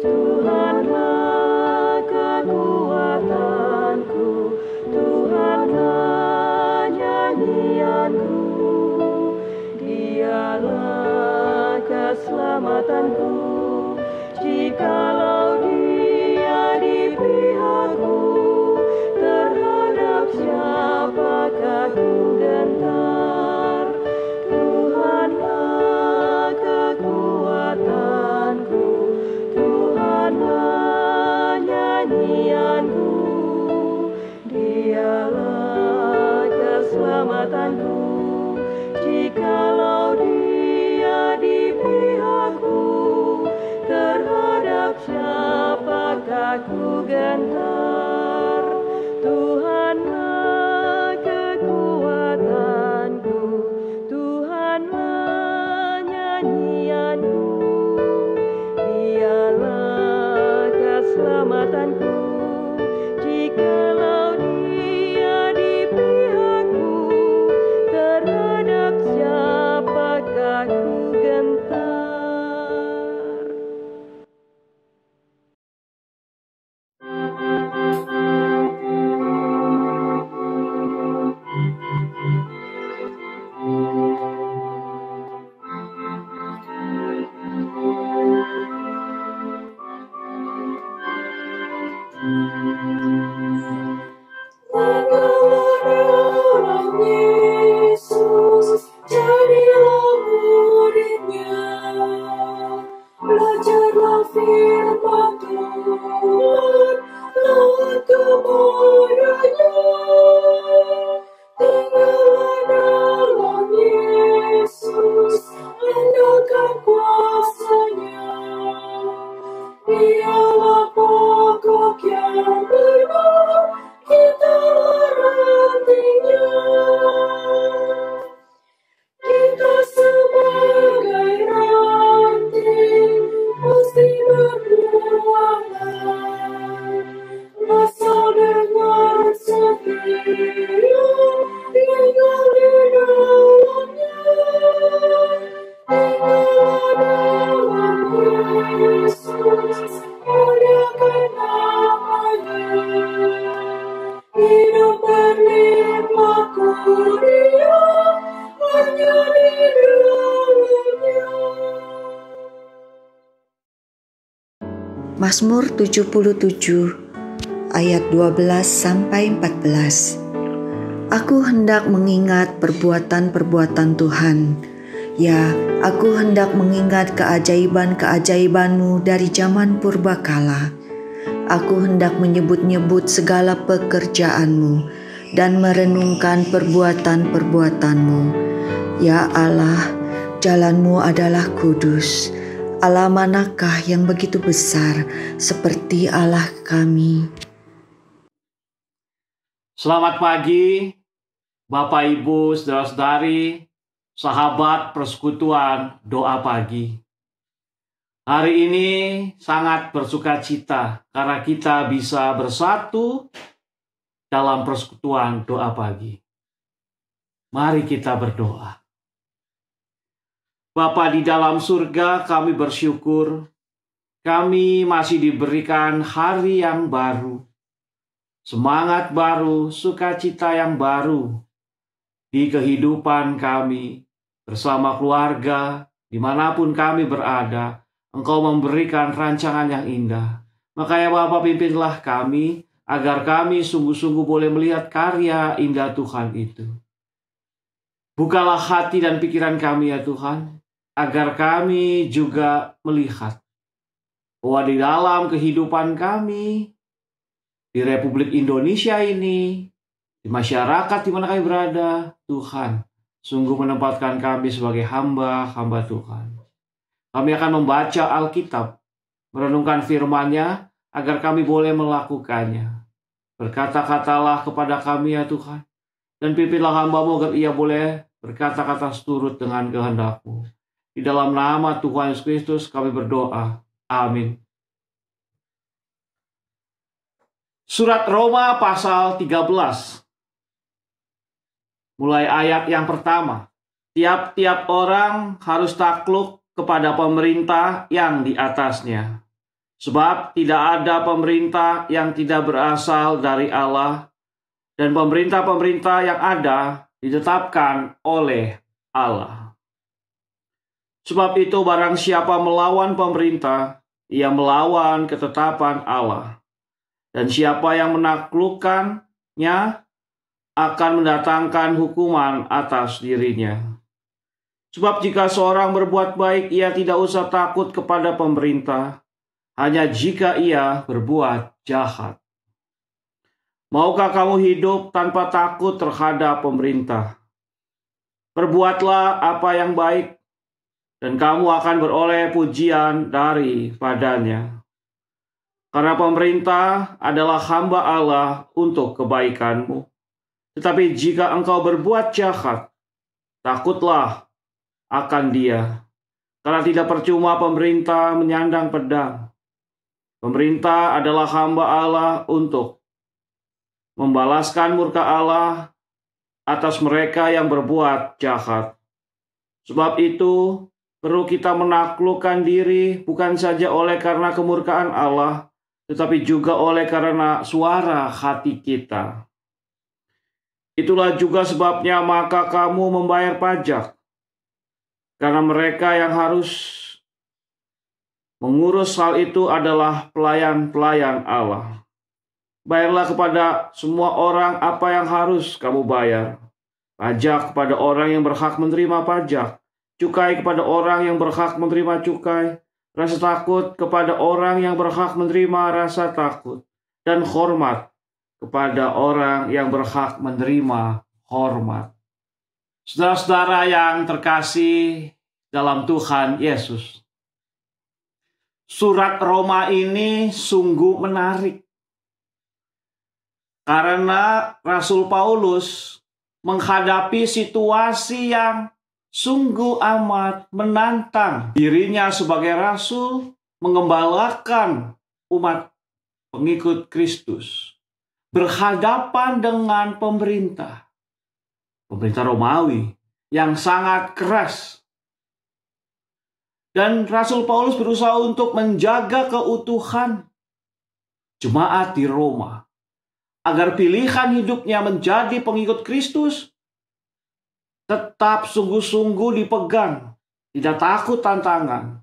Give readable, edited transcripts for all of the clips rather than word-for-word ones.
Tuhanlah kekuatanku, Tuhanlah nyanyianku, Dialah keselamatanku. Jikalau Dia di pihakku, terhadap siapakah ku gentar? Tuhanlah kekuatanku, Tuhanlah nyanyianku, Dialah keselamatanku. Jikalau Dia di pihakku, terhadap siapakah ku gentar? Tuhanlah kekuatanku, Tuhanlah nyanyianku, Dialah keselamatanku. Jikalau Dia di pihakku, terhadap siapakah ku gentar? Dalam Yesus, jadilah muridnya. Belajarlah firman Tuhan, taat kepadanya. Tinggallah dalam Yesus, andalkan kuasa-Nya. Dialah pokok yang benar, kitalah rantingnya. Kita sebagai ranting mesti berbuahlah, asal dengan setia tinggal di dalamnya. Tinggallah dalam Yesus, muliakan nama-Nya. Hidup berlimpah kuria hanya di dalamnya. Mazmur 77 ayat 12 sampai 14. Aku hendak mengingat perbuatan-perbuatan Tuhan. Ya, aku hendak mengingat keajaiban-keajaiban-Mu dari zaman purbakala. Aku hendak menyebut-nyebut segala pekerjaan-Mu dan merenungkan perbuatan-perbuatan-Mu. Ya Allah, jalan-Mu adalah kudus. Allah manakah yang begitu besar seperti Allah kami? Selamat pagi, Bapak, Ibu, saudara-saudari, sahabat persekutuan doa pagi. Hari ini sangat bersuka cita karena kita bisa bersatu dalam persekutuan doa pagi. Mari kita berdoa. Bapa di dalam surga, kami bersyukur kami masih diberikan hari yang baru, semangat baru, sukacita yang baru di kehidupan kami bersama keluarga, dimanapun kami berada. Engkau memberikan rancangan yang indah. Makanya Bapa, pimpinlah kami agar kami sungguh-sungguh boleh melihat karya indah Tuhan itu. Bukalah hati dan pikiran kami ya Tuhan, agar kami juga melihat bahwa di dalam kehidupan kami, di Republik Indonesia ini, di masyarakat di mana kami berada, Tuhan sungguh menempatkan kami sebagai hamba-hamba Tuhan. Kami akan membaca Alkitab, merenungkan firman-Nya, agar kami boleh melakukannya. Berkata-katalah kepada kami ya Tuhan, dan pimpinlah hamba-Mu agar ia boleh berkata-kata seturut dengan kehendak-Mu. Di dalam nama Tuhan Yesus Kristus kami berdoa. Amin. Surat Roma pasal 13. Mulai ayat yang pertama. Tiap-tiap orang harus takluk kepada pemerintah yang di atasnya, Sebab tidak ada pemerintah yang tidak berasal dari Allah, dan pemerintah-pemerintah yang ada ditetapkan oleh Allah. Sebab itu barang siapa melawan pemerintah, ia melawan ketetapan Allah. Dan siapa yang menaklukkannya akan mendatangkan hukuman atas dirinya. Sebab jika seorang berbuat baik, ia tidak usah takut kepada pemerintah, hanya jika ia berbuat jahat. Maukah kamu hidup tanpa takut terhadap pemerintah? Perbuatlah apa yang baik, dan kamu akan beroleh pujian daripadanya. Karena pemerintah adalah hamba Allah untuk kebaikanmu. Tetapi jika engkau berbuat jahat, takutlah akan dia. Karena tidak percuma pemerintah menyandang pedang. Pemerintah adalah hamba Allah untuk membalaskan murka Allah atas mereka yang berbuat jahat. Sebab itu perlu kita menaklukkan diri bukan saja oleh karena kemurkaan Allah, tetapi juga oleh karena suara hati kita. Itulah juga sebabnya maka kamu membayar pajak, karena mereka yang harus mengurus hal itu adalah pelayan-pelayan Allah. Bayarlah kepada semua orang apa yang harus kamu bayar. Pajak kepada orang yang berhak menerima pajak, cukai kepada orang yang berhak menerima cukai, rasa takut kepada orang yang berhak menerima rasa takut, dan hormat kepada orang yang berhak menerima hormat. Saudara-saudara yang terkasih dalam Tuhan Yesus, surat Roma ini sungguh menarik. Karena Rasul Paulus menghadapi situasi yang sungguh amat menantang. Dirinya sebagai rasul mengembalakan umat pengikut Kristus berhadapan dengan pemerintah Romawi yang sangat keras. Dan Rasul Paulus berusaha untuk menjaga keutuhan jemaat di Roma, agar pilihan hidupnya menjadi pengikut Kristus tetap sungguh-sungguh dipegang, tidak takut tantangan.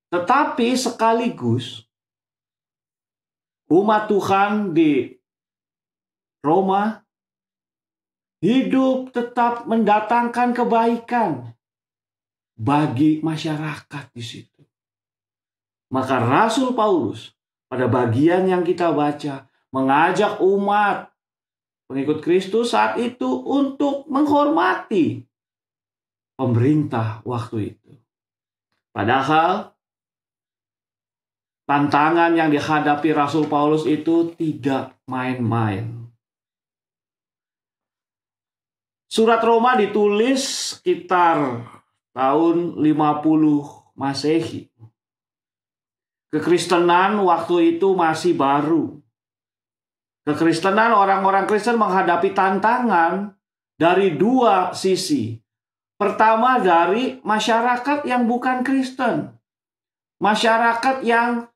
Tetapi sekaligus umat Tuhan di Roma hidup tetap mendatangkan kebaikan bagi masyarakat di situ. Maka Rasul Paulus pada bagian yang kita baca mengajak umat pengikut Kristus saat itu untuk menghormati pemerintah waktu itu. Padahal tantangan yang dihadapi Rasul Paulus itu tidak main-main. Surat Roma ditulis sekitar tahun 50 Masehi. Kekristenan waktu itu masih baru. Kekristenan, orang-orang Kristen menghadapi tantangan dari dua sisi. Pertama, dari masyarakat yang bukan Kristen. Masyarakat yang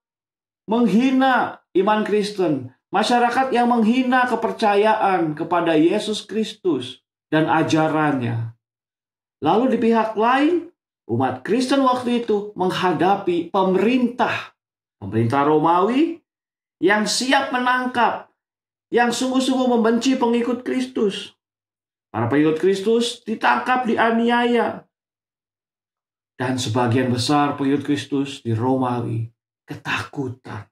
menghina iman Kristen. Masyarakat yang menghina kepercayaan kepada Yesus Kristus dan ajarannya. Lalu di pihak lain, umat Kristen waktu itu menghadapi pemerintah Romawi yang siap menangkap, yang sungguh-sungguh membenci pengikut Kristus. Para pengikut Kristus ditangkap, dianiaya. Dan sebagian besar pengikut Kristus di Romawi ketakutan.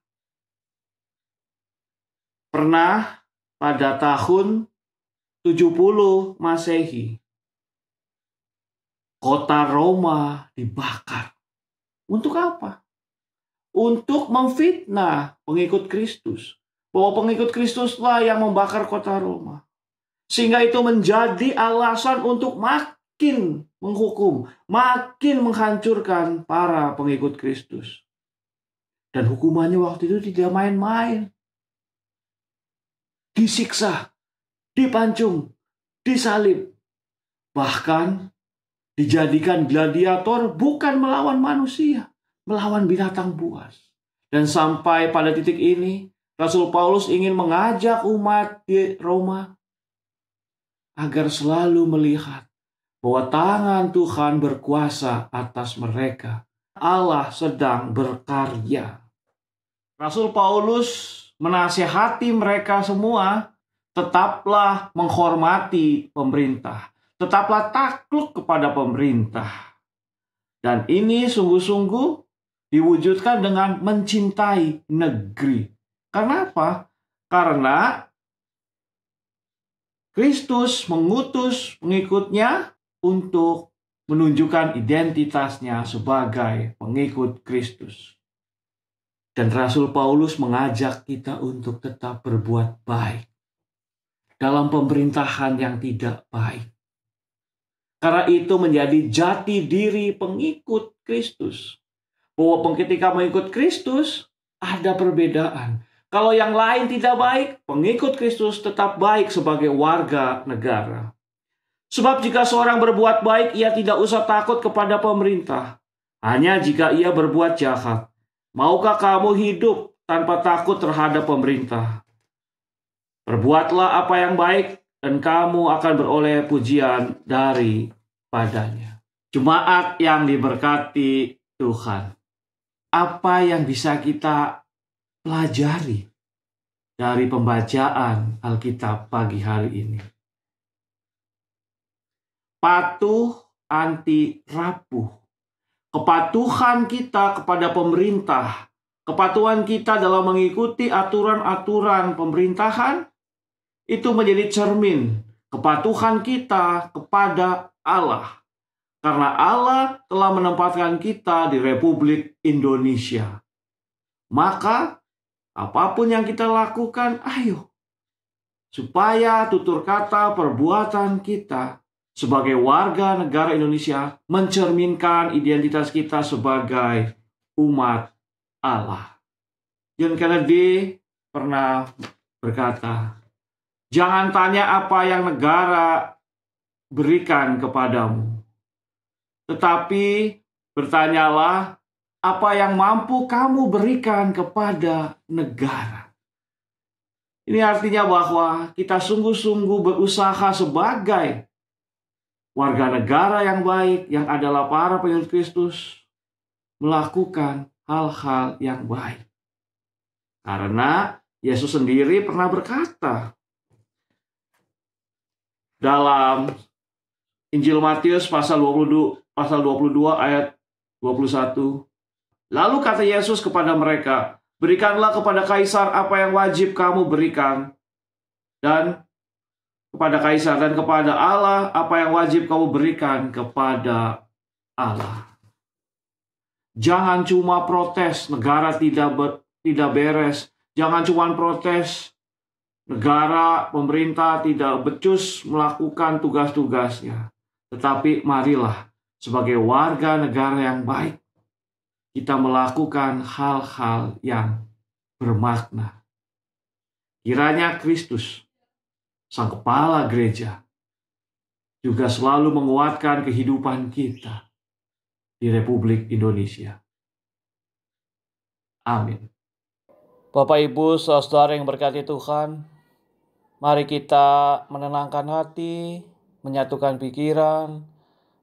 Pernah pada tahun 70 Masehi, kota Roma dibakar. Untuk apa? Untuk memfitnah pengikut Kristus. Bahwa pengikut Kristuslah yang membakar kota Roma. Sehingga itu menjadi alasan untuk makin menghukum, makin menghancurkan para pengikut Kristus. Dan hukumannya waktu itu tidak main-main. Disiksa, dipancung, disalib. Bahkan dijadikan gladiator bukan melawan manusia, melawan binatang buas. Dan sampai pada titik ini, Rasul Paulus ingin mengajak umat di Roma agar selalu melihat bahwa tangan Tuhan berkuasa atas mereka. Allah sedang berkarya. Rasul Paulus menasihati mereka semua, tetaplah menghormati pemerintah, tetaplah takluk kepada pemerintah. Dan ini sungguh-sungguh diwujudkan dengan mencintai negeri. Karena apa? Karena Kristus mengutus pengikutnya untuk menunjukkan identitasnya sebagai pengikut Kristus. Dan Rasul Paulus mengajak kita untuk tetap berbuat baik dalam pemerintahan yang tidak baik. Karena itu menjadi jati diri pengikut Kristus. Bahwa ketika mengikut Kristus ada perbedaan. Kalau yang lain tidak baik, pengikut Kristus tetap baik sebagai warga negara. Sebab jika seorang berbuat baik, ia tidak usah takut kepada pemerintah. Hanya jika ia berbuat jahat. Maukah kamu hidup tanpa takut terhadap pemerintah? Perbuatlah apa yang baik dan kamu akan beroleh pujian daripadanya. Jemaat yang diberkati Tuhan, apa yang bisa kita pelajari dari pembacaan Alkitab pagi hari ini? Patuh anti rapuh. Kepatuhan kita kepada pemerintah, kepatuhan kita dalam mengikuti aturan-aturan pemerintahan, itu menjadi cermin kepatuhan kita kepada Allah. Karena Allah telah menempatkan kita di Republik Indonesia. Maka, apapun yang kita lakukan, ayo. Supaya tutur kata perbuatan kita sebagai warga negara Indonesia mencerminkan identitas kita sebagai umat Allah. John Kennedy pernah berkata, jangan tanya apa yang negara berikan kepadamu, tetapi bertanyalah apa yang mampu kamu berikan kepada negara. Ini artinya bahwa kita sungguh-sungguh berusaha sebagai warga negara yang baik, yang adalah para pengikut Kristus, melakukan hal-hal yang baik. Karena Yesus sendiri pernah berkata dalam Injil Matius pasal 22 ayat 21. Lalu kata Yesus kepada mereka, berikanlah kepada Kaisar apa yang wajib kamu berikan, dan kepada Kaisar, dan kepada Allah apa yang wajib kamu berikan kepada Allah. Jangan cuma protes negara tidak beres. Jangan cuma protes negara, pemerintah tidak becus melakukan tugas-tugasnya. Tetapi marilah sebagai warga negara yang baik, kita melakukan hal-hal yang bermakna. Kiranya Kristus, Sang Kepala Gereja, juga selalu menguatkan kehidupan kita di Republik Indonesia. Amin. Bapak, Ibu, saudara yang berkati Tuhan, mari kita menenangkan hati, menyatukan pikiran,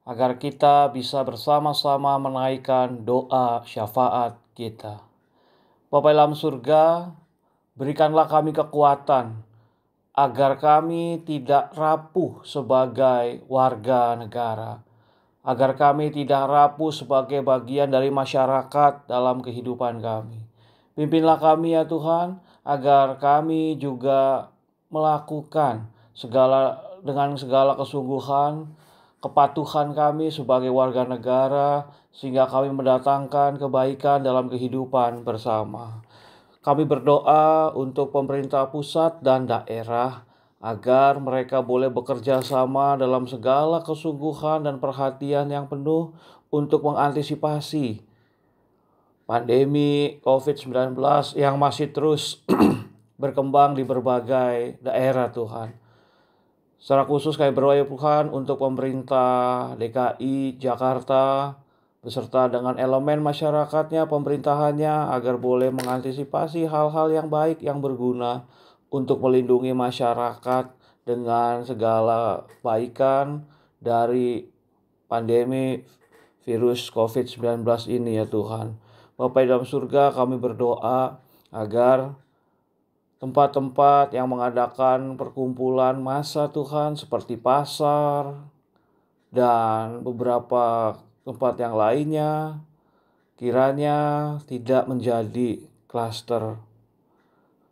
agar kita bisa bersama-sama menaikkan doa syafaat kita. Bapa dalam surga, berikanlah kami kekuatan, agar kami tidak rapuh sebagai warga negara, agar kami tidak rapuh sebagai bagian dari masyarakat dalam kehidupan kami. Pimpinlah kami ya Tuhan, agar kami juga melakukan dengan segala kesungguhan, kepatuhan kami sebagai warga negara, sehingga kami mendatangkan kebaikan dalam kehidupan bersama. Kami berdoa untuk pemerintah pusat dan daerah, agar mereka boleh bekerja sama dalam segala kesungguhan dan perhatian yang penuh untuk mengantisipasi pandemi COVID-19 yang masih terus berkembang di berbagai daerah Tuhan. Secara khusus kami berdoa ya Tuhan untuk pemerintah DKI Jakarta, beserta dengan elemen masyarakatnya, pemerintahannya, agar boleh mengantisipasi hal-hal yang baik yang berguna untuk melindungi masyarakat dengan segala kebaikan dari pandemi virus COVID-19 ini ya Tuhan. Bapa di dalam surga, kami berdoa agar tempat-tempat yang mengadakan perkumpulan massa Tuhan seperti pasar dan beberapa tempat yang lainnya kiranya tidak menjadi klaster.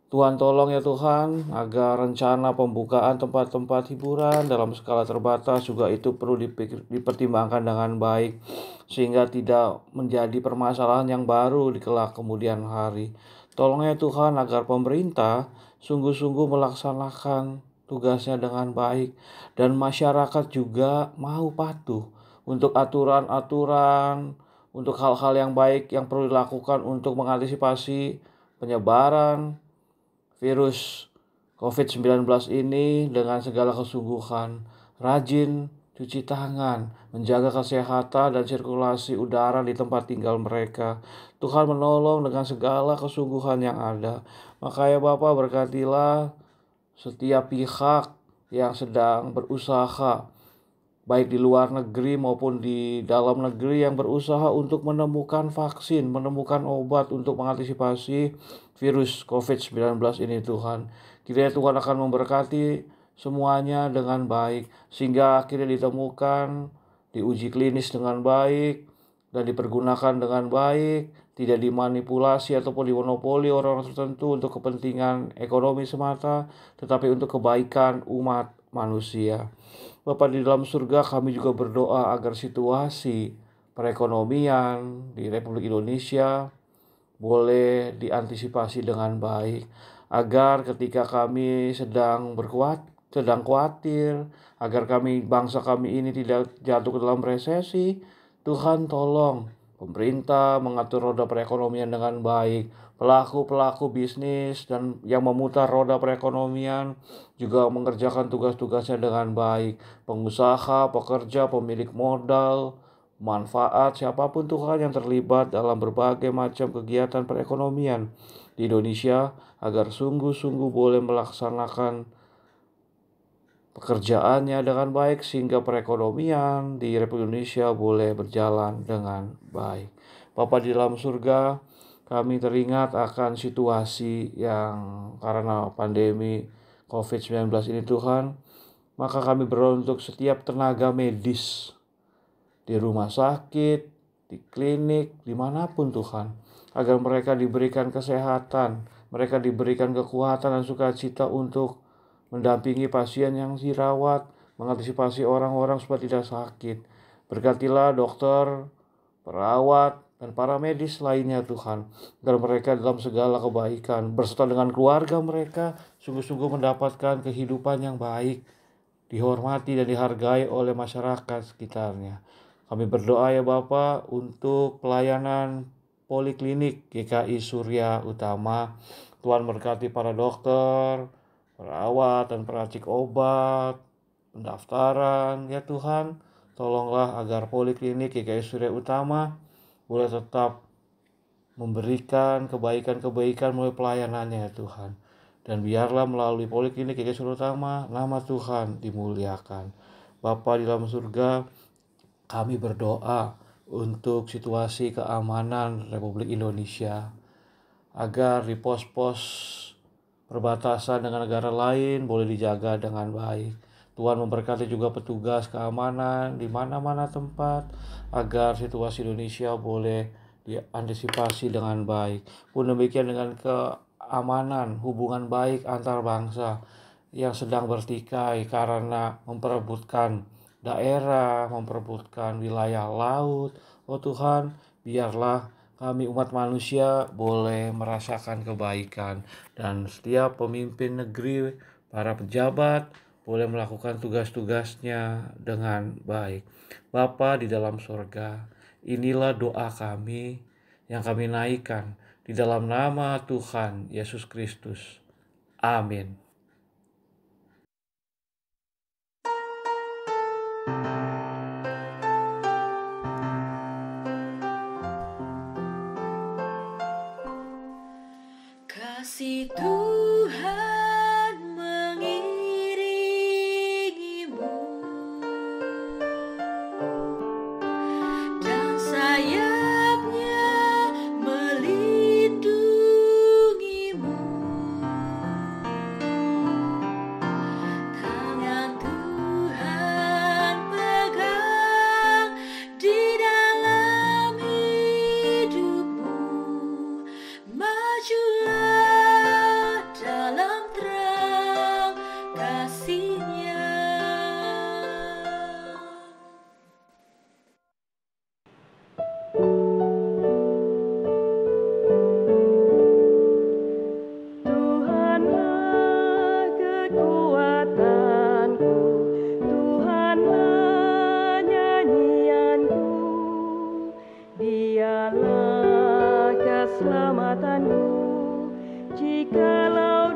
Tuhan tolong ya Tuhan agar rencana pembukaan tempat-tempat hiburan dalam skala terbatas juga itu perlu dipertimbangkan dengan baik sehingga tidak menjadi permasalahan yang baru di kelak kemudian hari. Tolong ya Tuhan agar pemerintah sungguh-sungguh melaksanakan tugasnya dengan baik dan masyarakat juga mau patuh untuk aturan-aturan, untuk hal-hal yang baik yang perlu dilakukan untuk mengantisipasi penyebaran virus COVID-19 ini dengan segala kesungguhan, rajin cuci tangan, menjaga kesehatan dan sirkulasi udara di tempat tinggal mereka. Tuhan menolong dengan segala kesungguhan yang ada. Makanya Bapa berkatilah setiap pihak yang sedang berusaha baik di luar negeri maupun di dalam negeri yang berusaha untuk menemukan vaksin, menemukan obat untuk mengantisipasi virus COVID-19 ini Tuhan. Kiranya Tuhan akan memberkati semuanya dengan baik, sehingga akhirnya ditemukan, diuji klinis dengan baik, dan dipergunakan dengan baik, tidak dimanipulasi ataupun dimonopoli orang-orang tertentu untuk kepentingan ekonomi semata, tetapi untuk kebaikan umat manusia. Bapa di dalam surga, kami juga berdoa agar situasi perekonomian di Republik Indonesia boleh diantisipasi dengan baik, agar ketika kami sedang khawatir, agar bangsa kami ini tidak jatuh ke dalam resesi, Tuhan tolong pemerintah mengatur roda perekonomian dengan baik. Pelaku-pelaku bisnis dan yang memutar roda perekonomian juga mengerjakan tugas-tugasnya dengan baik. Pengusaha, pekerja, pemilik modal, manfaat, siapapun Tuhan yang terlibat dalam berbagai macam kegiatan perekonomian di Indonesia agar sungguh-sungguh boleh melaksanakan pekerjaannya dengan baik sehingga perekonomian di Republik Indonesia boleh berjalan dengan baik. Bapa di dalam surga, kami teringat akan situasi yang karena pandemi COVID-19 ini Tuhan, maka kami berdoa untuk setiap tenaga medis di rumah sakit, di klinik, dimanapun Tuhan, agar mereka diberikan kesehatan, mereka diberikan kekuatan dan sukacita untuk mendampingi pasien yang dirawat, mengantisipasi orang-orang supaya tidak sakit. Berkatilah dokter, perawat, dan para medis lainnya Tuhan, agar mereka dalam segala kebaikan, berserta dengan keluarga mereka, sungguh-sungguh mendapatkan kehidupan yang baik, dihormati dan dihargai oleh masyarakat sekitarnya. Kami berdoa ya Bapa untuk pelayanan poliklinik GKI Surya Utama. Tuhan berkati para dokter, perawat, dan peracik obat, pendaftaran ya Tuhan. Tolonglah agar poliklinik GKI Surya Utama boleh tetap memberikan kebaikan-kebaikan melalui pelayanannya ya Tuhan. Dan biarlah melalui poliklinik GKI Surya Utama nama Tuhan dimuliakan. Bapa di dalam surga, kami berdoa untuk situasi keamanan Republik Indonesia, agar di pos-pos perbatasan dengan negara lain boleh dijaga dengan baik. Tuhan memberkati juga petugas keamanan di mana-mana tempat, agar situasi Indonesia boleh diantisipasi dengan baik. Pun demikian dengan keamanan hubungan baik antar bangsa yang sedang bertikai karena memperebutkan daerah, memperebutkan wilayah laut. Oh Tuhan, biarlah kami umat manusia boleh merasakan kebaikan, dan setiap pemimpin negeri, para pejabat boleh melakukan tugas-tugasnya dengan baik. Bapa di dalam surga, inilah doa kami yang kami naikkan di dalam nama Tuhan Yesus Kristus. Amin. Kasih Tuhan mengiringimu dan sayapnya melindungimu. Tangan Tuhan pegang di dalam hidupmu. Majulah dalam terang kasih-Nya. Tuhanlah kekuatanku, Tuhanlah nyanyianku, Dialah keselamatanku, jikalau